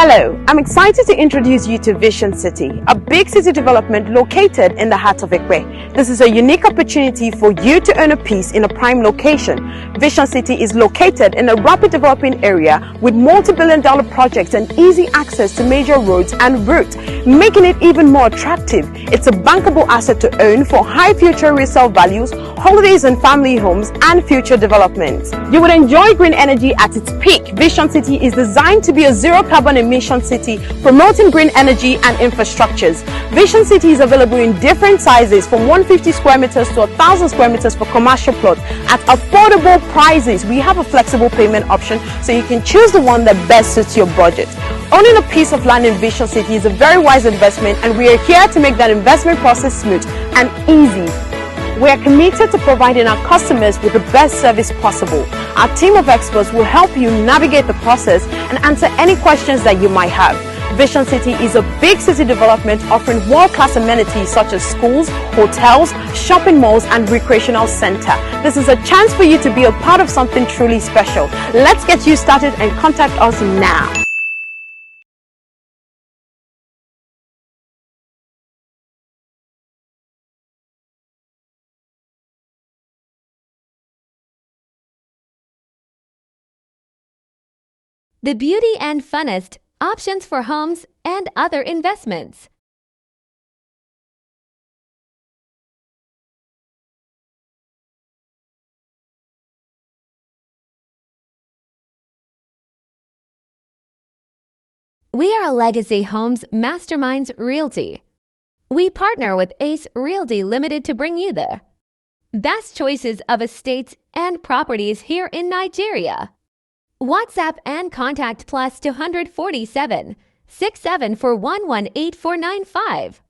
Hello, I'm excited to introduce you to Vision City, a big city development located in the heart of Ekpe. This is a unique opportunity for you to earn a piece in a prime location. Vision City is located in a rapid developing area with multi-billion-dollar projects and easy access to major roads and routes, making it even more attractive. It's a bankable asset to own for high future resale values, holidays and family homes, and future development. You would enjoy green energy at its peak. Vision City is designed to be a zero carbon emission city, promoting green energy and infrastructures. Vision City is available in different sizes from 150 square meters to 1,000 square meters for commercial plots at affordable prices. We have a flexible payment option so you can choose the one that best suits your budget. Owning a piece of land in Vision City is a very wise investment, and we are here to make that investment process smooth and easy. We are committed to providing our customers with the best service possible. Our team of experts will help you navigate the process and answer any questions that you might have. Vision City is a big city development offering world-class amenities such as schools, hotels, shopping malls, and recreational center. This is a chance for you to be a part of something truly special. Let's get you started and contact us now. The beauty and funnest options for homes and other investments. We are a Legacy Homes Masterminds Realty. We partner with Ace Realty Limited to bring you the best choices of estates and properties here in Nigeria. WhatsApp and contact +247 67 for 118495.